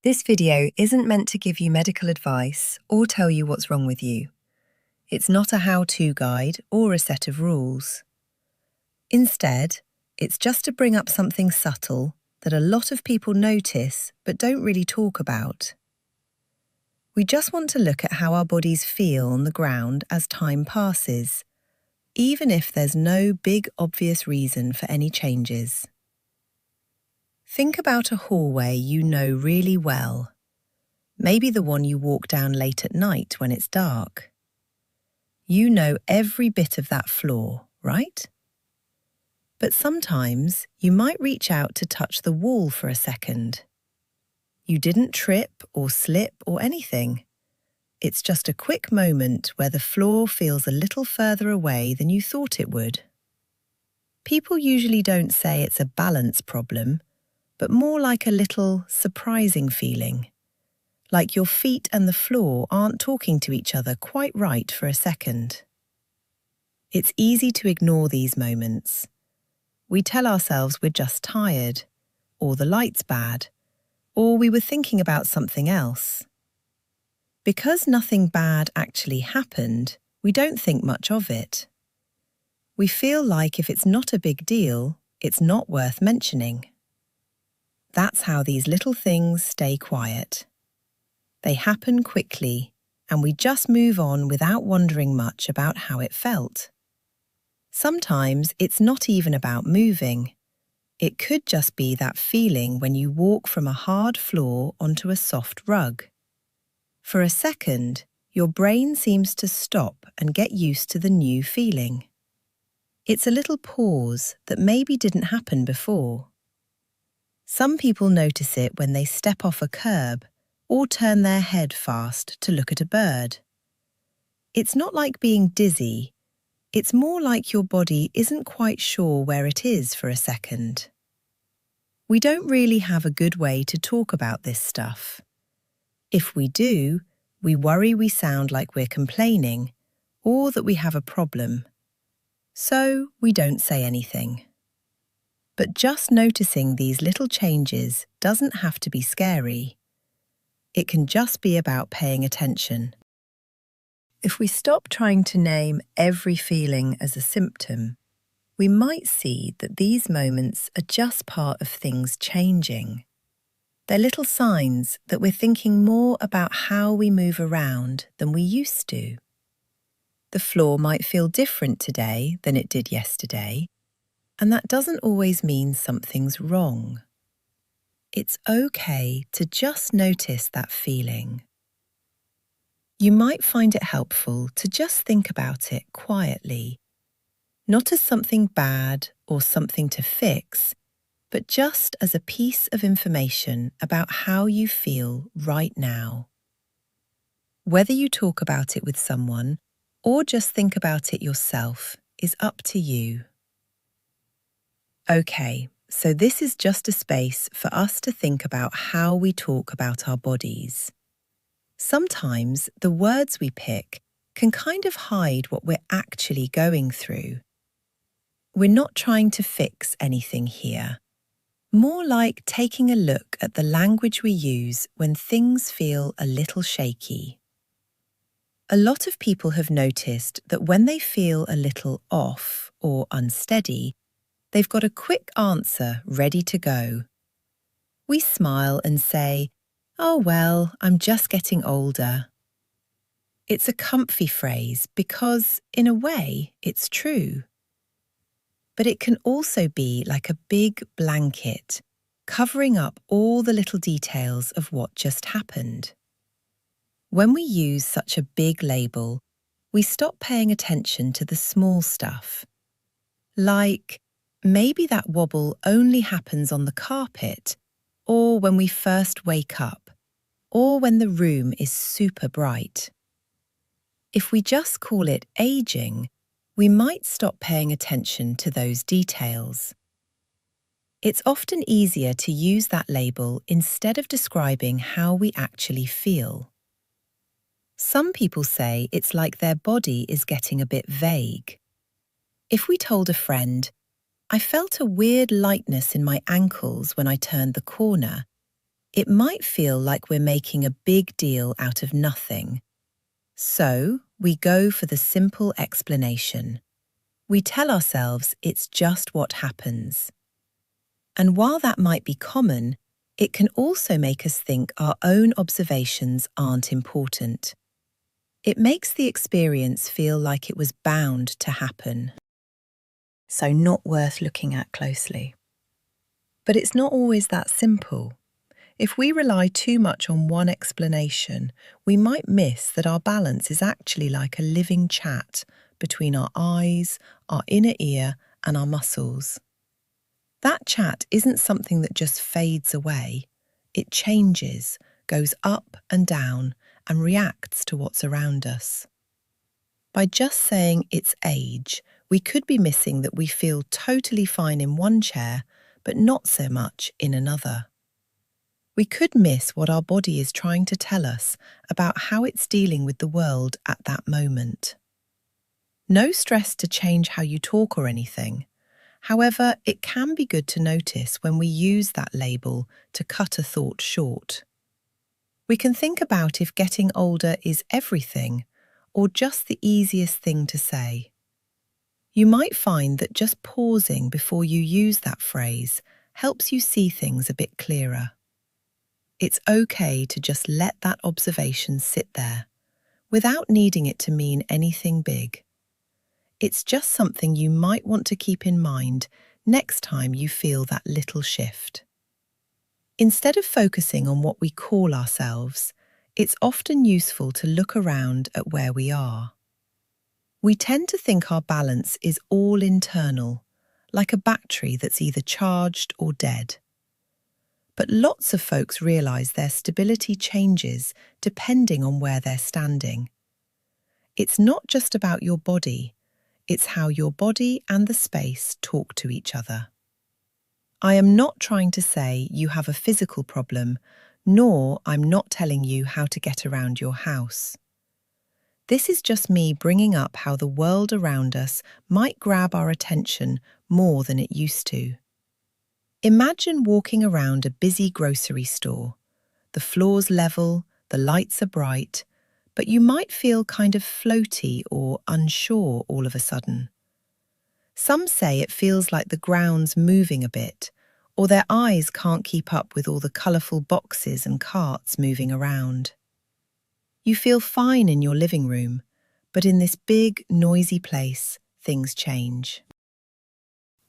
This video isn't meant to give you medical advice or tell you what's wrong with you. It's not a how-to guide or a set of rules. Instead, it's just to bring up something subtle that a lot of people notice but don't really talk about. We just want to look at how our bodies feel on the ground as time passes, even if there's no big obvious reason for any changes. Think about a hallway you know really well. Maybe the one you walk down late at night when it's dark. You know every bit of that floor, right? But sometimes you might reach out to touch the wall for a second. You didn't trip or slip or anything. It's just a quick moment where the floor feels a little further away than you thought it would. People usually don't say it's a balance problem, but more like a little surprising feeling. Like your feet and the floor aren't talking to each other quite right for a second. It's easy to ignore these moments. We tell ourselves we're just tired, or the light's bad, or we were thinking about something else. Because nothing bad actually happened, we don't think much of it. We feel like if it's not a big deal, it's not worth mentioning. That's how these little things stay quiet. They happen quickly, and we just move on without wondering much about how it felt. Sometimes it's not even about moving. It could just be that feeling when you walk from a hard floor onto a soft rug. For a second, your brain seems to stop and get used to the new feeling. It's a little pause that maybe didn't happen before. Some people notice it when they step off a curb or turn their head fast to look at a bird. It's not like being dizzy. It's more like your body isn't quite sure where it is for a second. We don't really have a good way to talk about this stuff. If we do, we worry we sound like we're complaining or that we have a problem. So we don't say anything. But just noticing these little changes doesn't have to be scary. It can just be about paying attention. If we stop trying to name every feeling as a symptom, we might see that these moments are just part of things changing. They're little signs that we're thinking more about how we move around than we used to. The floor might feel different today than it did yesterday, and that doesn't always mean something's wrong. It's okay to just notice that feeling. You might find it helpful to just think about it quietly, not as something bad or something to fix, but just as a piece of information about how you feel right now. Whether you talk about it with someone or just think about it yourself is up to you. Okay, so this is just a space for us to think about how we talk about our bodies. Sometimes the words we pick can kind of hide what we're actually going through. We're not trying to fix anything here. More like taking a look at the language we use when things feel a little shaky. A lot of people have noticed that when they feel a little off or unsteady, they've got a quick answer ready to go. We smile and say, "Oh well, I'm just getting older." It's a comfy phrase because, in a way, it's true. But it can also be like a big blanket, covering up all the little details of what just happened. When we use such a big label, we stop paying attention to the small stuff. Like, maybe that wobble only happens on the carpet, or when we first wake up, or when the room is super bright. If we just call it aging, we might stop paying attention to those details. It's often easier to use that label instead of describing how we actually feel. Some people say it's like their body is getting a bit vague. If we told a friend, "I felt a weird lightness in my ankles when I turned the corner," It might feel like we're making a big deal out of nothing. So, we go for the simple explanation. We tell ourselves it's just what happens. And while that might be common, it can also make us think our own observations aren't important. It makes the experience feel like it was bound to happen. So not worth looking at closely. But it's not always that simple. If we rely too much on one explanation, we might miss that our balance is actually like a living chat between our eyes, our inner ear, and our muscles. That chat isn't something that just fades away. It changes, goes up and down, and reacts to what's around us. By just saying it's age, we could be missing that we feel totally fine in one chair, but not so much in another. We could miss what our body is trying to tell us about how it's dealing with the world at that moment. No stress to change how you talk or anything. However, it can be good to notice when we use that label to cut a thought short. We can think about if getting older is everything or just the easiest thing to say. You might find that just pausing before you use that phrase helps you see things a bit clearer. It's okay to just let that observation sit there, without needing it to mean anything big. It's just something you might want to keep in mind next time you feel that little shift. Instead of focusing on what we call ourselves, it's often useful to look around at where we are. We tend to think our balance is all internal, like a battery that's either charged or dead. But lots of folks realise their stability changes depending on where they're standing. It's not just about your body, it's how your body and the space talk to each other. I am not trying to say you have a physical problem, nor I'm not telling you how to get around your house. This is just me bringing up how the world around us might grab our attention more than it used to. Imagine walking around a busy grocery store. The floor's level, the lights are bright, but you might feel kind of floaty or unsure all of a sudden. Some say it feels like the ground's moving a bit, or their eyes can't keep up with all the colourful boxes and carts moving around. You feel fine in your living room, but in this big, noisy place, things change.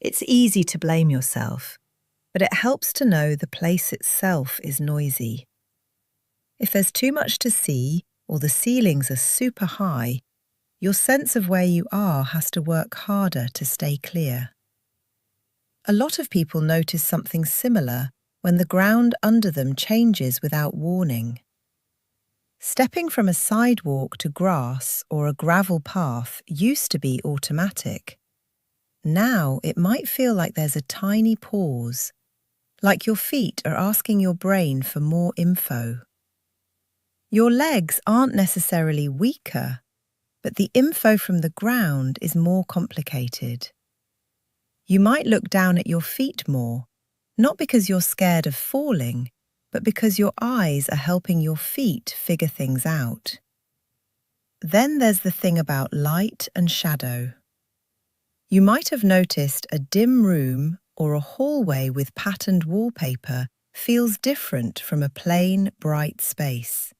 It's easy to blame yourself, but it helps to know the place itself is noisy. If there's too much to see or the ceilings are super high, your sense of where you are has to work harder to stay clear. A lot of people notice something similar when the ground under them changes without warning. Stepping from a sidewalk to grass or a gravel path used to be automatic. Now it might feel like there's a tiny pause, like your feet are asking your brain for more info. Your legs aren't necessarily weaker, but the info from the ground is more complicated. You might look down at your feet more, not because you're scared of falling, but because your eyes are helping your feet figure things out. Then there's the thing about light and shadow. You might have noticed a dim room or a hallway with patterned wallpaper feels different from a plain, bright space.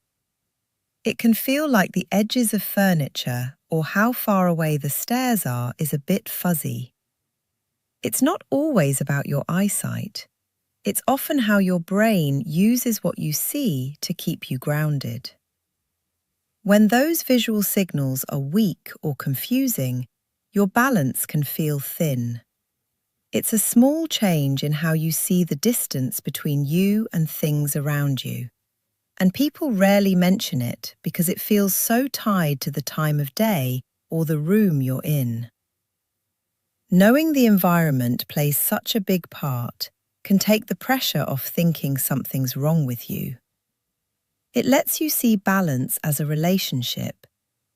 It can feel like the edges of furniture or how far away the stairs are is a bit fuzzy. It's not always about your eyesight. It's often how your brain uses what you see to keep you grounded. When those visual signals are weak or confusing, your balance can feel thin. It's a small change in how you see the distance between you and things around you. And people rarely mention it because it feels so tied to the time of day or the room you're in. Knowing the environment plays such a big part can take the pressure off thinking something's wrong with you. It lets you see balance as a relationship,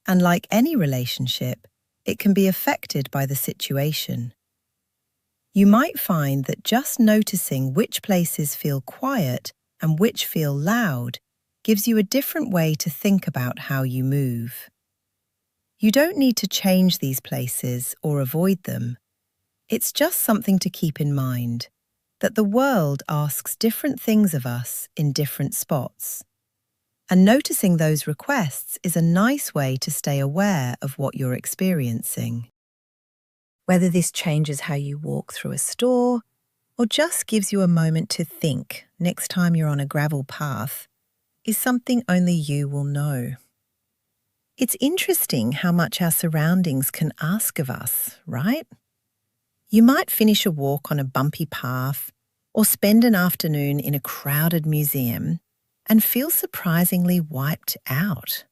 and like any relationship, it can be affected by the situation. You might find that just noticing which places feel quiet and which feel loud gives you a different way to think about how you move. You don't need to change these places or avoid them. It's just something to keep in mind, that the world asks different things of us in different spots. And noticing those requests is a nice way to stay aware of what you're experiencing. Whether this changes how you walk through a store or just gives you a moment to think next time you're on a gravel path is something only you will know. It's interesting how much our surroundings can ask of us, right? You might finish a walk on a bumpy path or spend an afternoon in a crowded museum and feel surprisingly wiped out.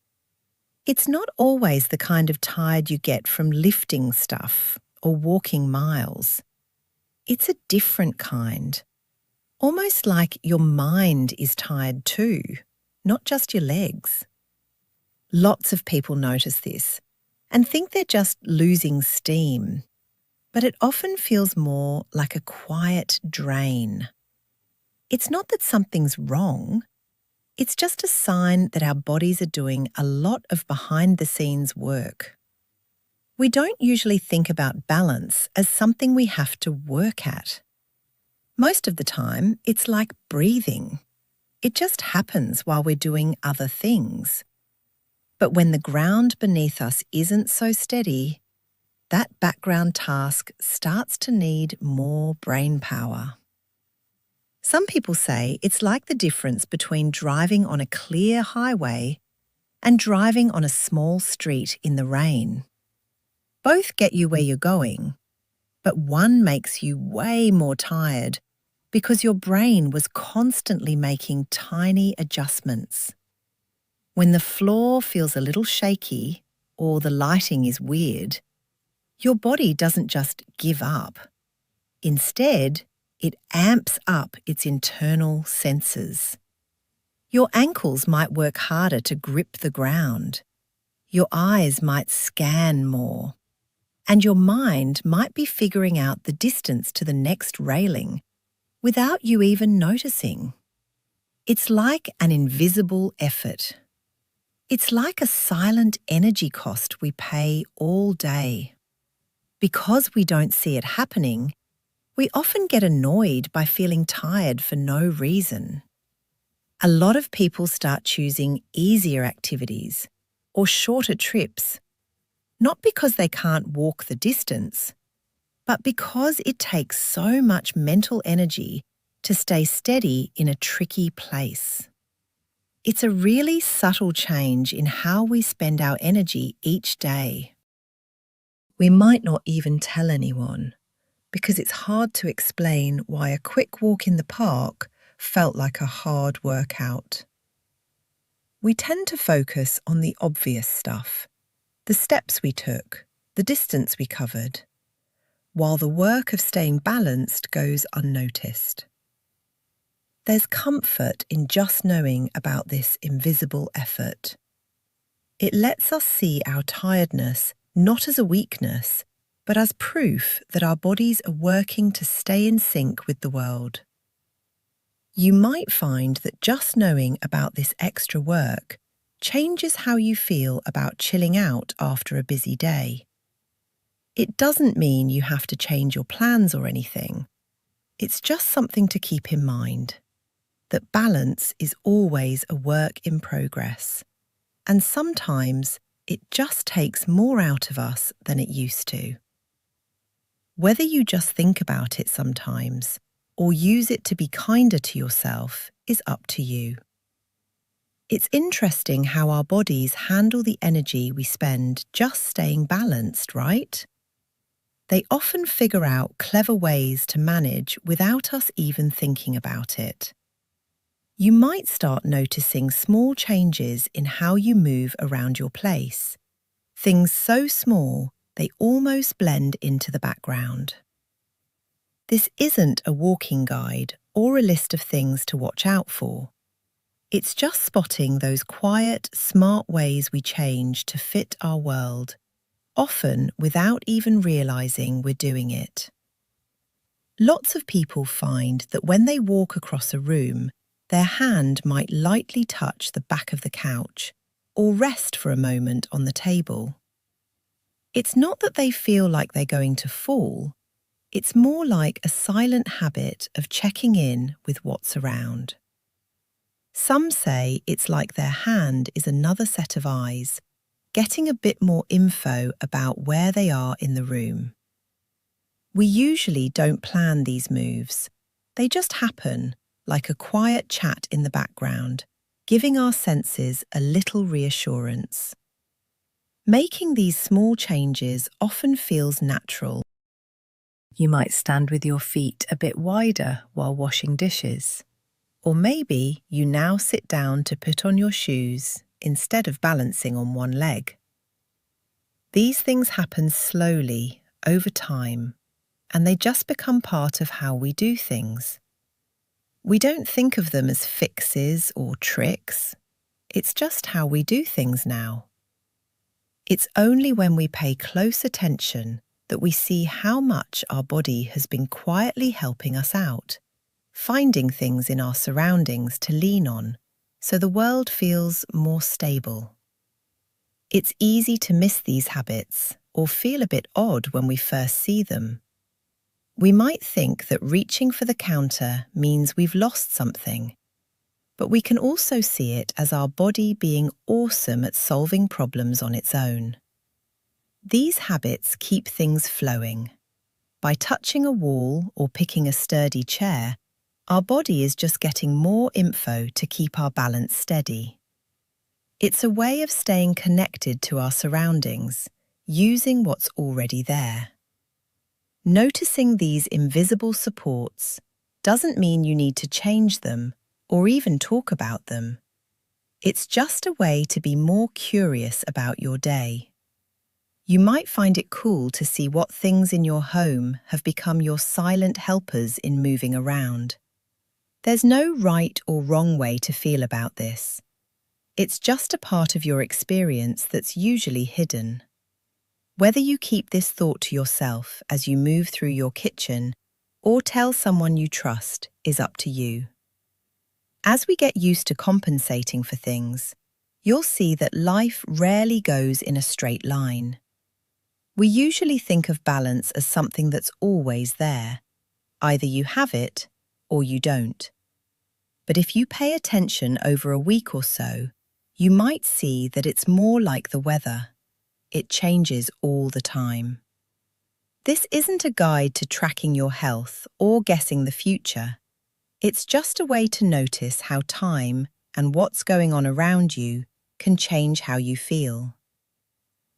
It's not always the kind of tired you get from lifting stuff or walking miles. It's a different kind, almost like your mind is tired too, not just your legs. Lots of people notice this and think they're just losing steam, but it often feels more like a quiet drain. It's not that something's wrong. It's just a sign that our bodies are doing a lot of behind-the-scenes work. We don't usually think about balance as something we have to work at. Most of the time, it's like breathing. It just happens while we're doing other things. But when the ground beneath us isn't so steady, that background task starts to need more brain power. Some people say it's like the difference between driving on a clear highway and driving on a small street in the rain. Both get you where you're going, but one makes you way more tired because your brain was constantly making tiny adjustments. When the floor feels a little shaky or the lighting is weird, your body doesn't just give up. Instead, it amps up its internal senses. Your ankles might work harder to grip the ground. Your eyes might scan more. And your mind might be figuring out the distance to the next railing without you even noticing. It's like an invisible effort. It's like a silent energy cost we pay all day. Because we don't see it happening, we often get annoyed by feeling tired for no reason. A lot of people start choosing easier activities or shorter trips, not because they can't walk the distance, but because it takes so much mental energy to stay steady in a tricky place. It's a really subtle change in how we spend our energy each day. We might not even tell anyone, because it's hard to explain why a quick walk in the park felt like a hard workout. We tend to focus on the obvious stuff, the steps we took, the distance we covered, while the work of staying balanced goes unnoticed. There's comfort in just knowing about this invisible effort. It lets us see our tiredness not as a weakness, but as proof that our bodies are working to stay in sync with the world. You might find that just knowing about this extra work changes how you feel about chilling out after a busy day. It doesn't mean you have to change your plans or anything. It's just something to keep in mind, that balance is always a work in progress, and sometimes it just takes more out of us than it used to. Whether you just think about it sometimes or use it to be kinder to yourself is up to you. It's interesting how our bodies handle the energy we spend just staying balanced, right? They often figure out clever ways to manage without us even thinking about it. You might start noticing small changes in how you move around your place. Things so small they almost blend into the background. This isn't a walking guide or a list of things to watch out for. It's just spotting those quiet, smart ways we change to fit our world, often without even realizing we're doing it. Lots of people find that when they walk across a room, Their hand might lightly touch the back of the couch or rest for a moment on the table. It's not that they feel like they're going to fall. It's more like a silent habit of checking in with what's around. Some say it's like their hand is another set of eyes, getting a bit more info about where they are in the room. We usually don't plan these moves. They just happen, like a quiet chat in the background, giving our senses a little reassurance. Making these small changes often feels natural. You might stand with your feet a bit wider while washing dishes. Or maybe you now sit down to put on your shoes instead of balancing on one leg. These things happen slowly, over time, and they just become part of how we do things. We don't think of them as fixes or tricks. It's just how we do things now. It's only when we pay close attention that we see how much our body has been quietly helping us out, finding things in our surroundings to lean on so the world feels more stable. It's easy to miss these habits or feel a bit odd when we first see them. We might think that reaching for the counter means we've lost something, but we can also see it as our body being awesome at solving problems on its own. These habits keep things flowing. By touching a wall or picking a sturdy chair, our body is just getting more info to keep our balance steady. It's a way of staying connected to our surroundings, using what's already there. Noticing these invisible supports doesn't mean you need to change them or even talk about them. It's just a way to be more curious about your day. You might find it cool to see what things in your home have become your silent helpers in moving around. There's no right or wrong way to feel about this. It's just a part of your experience that's usually hidden. Whether you keep this thought to yourself as you move through your kitchen or tell someone you trust is up to you. As we get used to compensating for things, you'll see that life rarely goes in a straight line. We usually think of balance as something that's always there. Either you have it or you don't. But if you pay attention over a week or so, you might see that it's more like the weather. It changes all the time. This isn't a guide to tracking your health or guessing the future. It's just a way to notice how time and what's going on around you can change how you feel.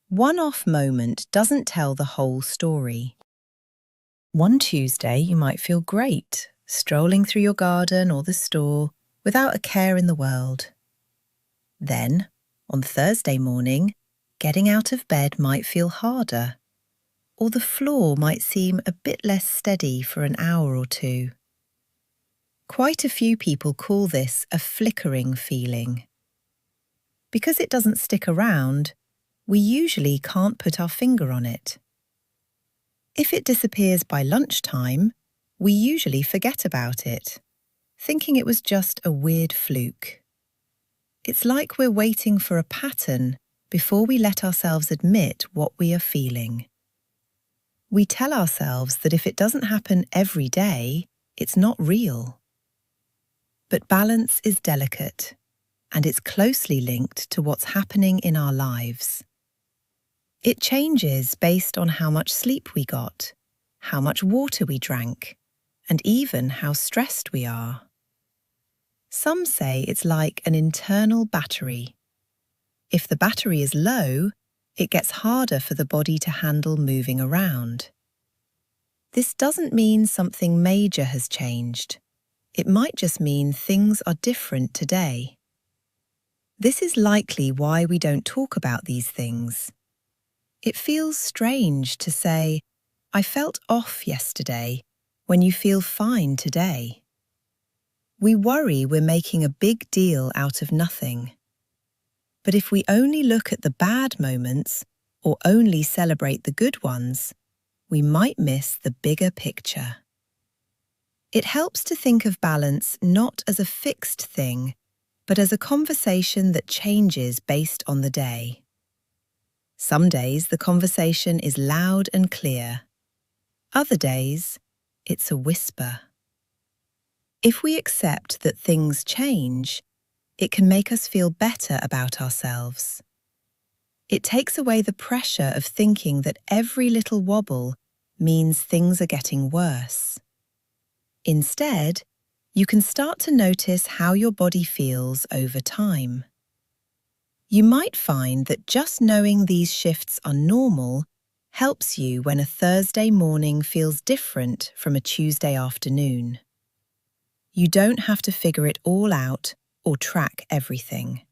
One off moment doesn't tell the whole story. One Tuesday you might feel great, strolling through your garden or the store without a care in the world. Then, on Thursday morning, getting out of bed might feel harder, or the floor might seem a bit less steady for an hour or two. Quite a few people call this a flickering feeling. Because it doesn't stick around, we usually can't put our finger on it. If it disappears by lunchtime, we usually forget about it, thinking it was just a weird fluke. It's like we're waiting for a pattern before we let ourselves admit what we are feeling. We tell ourselves that if it doesn't happen every day, it's not real. But balance is delicate, and it's closely linked to what's happening in our lives. It changes based on how much sleep we got, how much water we drank, and even how stressed we are. Some say it's like an internal battery. If the battery is low, it gets harder for the body to handle moving around. This doesn't mean something major has changed. It might just mean things are different today. This is likely why we don't talk about these things. It feels strange to say, "I felt off yesterday," when you feel fine today. We worry we're making a big deal out of nothing. But if we only look at the bad moments or only celebrate the good ones, we might miss the bigger picture. It helps to think of balance not as a fixed thing, but as a conversation that changes based on the day. Some days the conversation is loud and clear. Other days, it's a whisper. If we accept that things change, it can make us feel better about ourselves. It takes away the pressure of thinking that every little wobble means things are getting worse. Instead, you can start to notice how your body feels over time. You might find that just knowing these shifts are normal helps you when a Thursday morning feels different from a Tuesday afternoon. You don't have to figure it all out or track everything.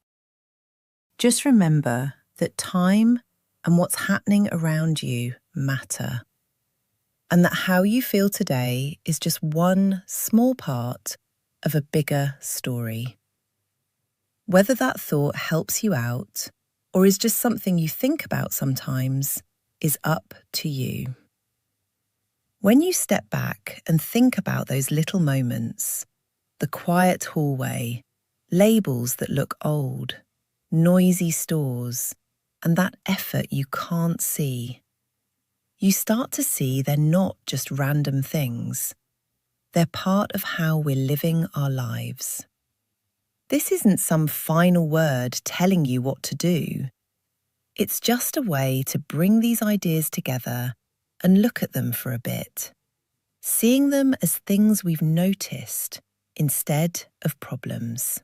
Just remember that time and what's happening around you matter, and that how you feel today is just one small part of a bigger story. Whether that thought helps you out or is just something you think about sometimes is up to you. When you step back and think about those little moments, the quiet hallway, labels that look old, noisy stores, and that effort you can't see, you start to see they're not just random things. They're part of how we're living our lives. This isn't some final word telling you what to do. It's just a way to bring these ideas together and look at them for a bit, seeing them as things we've noticed instead of problems.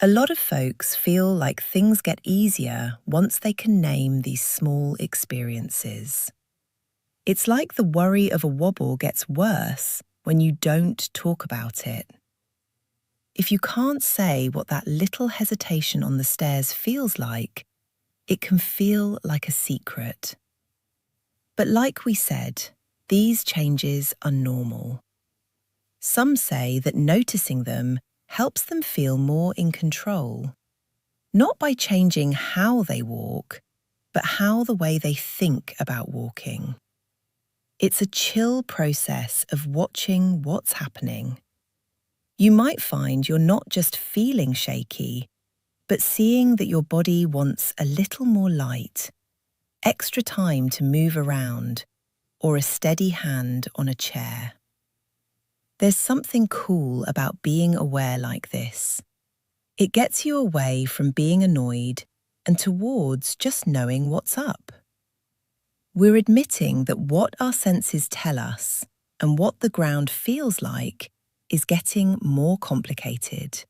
A lot of folks feel like things get easier once they can name these small experiences. It's like the worry of a wobble gets worse when you don't talk about it. If you can't say what that little hesitation on the stairs feels like, it can feel like a secret. But like we said, these changes are normal. Some say that noticing them helps them feel more in control, not by changing how they walk, but how the way they think about walking. It's a chill process of watching what's happening. You might find you're not just feeling shaky, but seeing that your body wants a little more light, extra time to move around, or a steady hand on a chair. There's something cool about being aware like this. It gets you away from being annoyed and towards just knowing what's up. We're admitting that what our senses tell us and what the ground feels like is getting more complicated.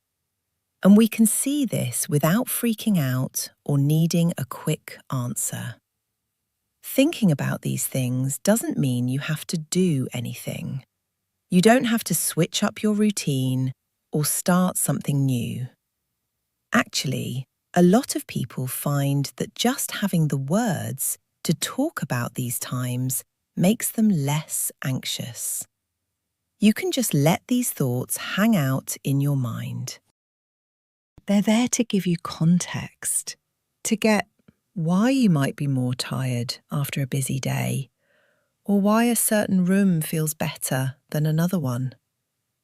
And we can see this without freaking out or needing a quick answer. Thinking about these things doesn't mean you have to do anything. You don't have to switch up your routine or start something new. Actually, a lot of people find that just having the words to talk about these times makes them less anxious. You can just let these thoughts hang out in your mind. They're there to give you context, to get why you might be more tired after a busy day, or why a certain room feels better than another one.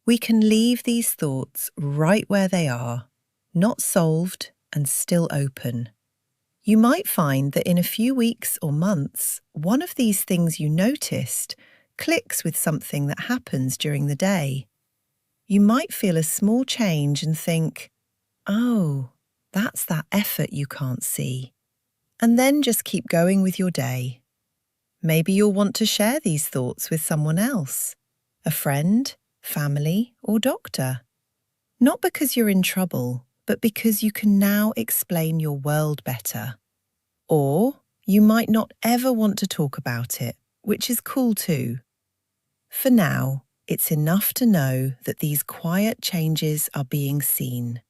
We can leave these thoughts right where they are, not solved and still open. You might find that in a few weeks or months, one of these things you noticed clicks with something that happens during the day. You might feel a small change and think, oh, that's that effort you can't see. And then just keep going with your day. Maybe you'll want to share these thoughts with someone else, a friend, family, or doctor. Not because you're in trouble, but because you can now explain your world better. Or you might not ever want to talk about it, which is cool too. For now, it's enough to know that these quiet changes are being seen,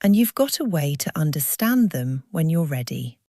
and you've got a way to understand them when you're ready.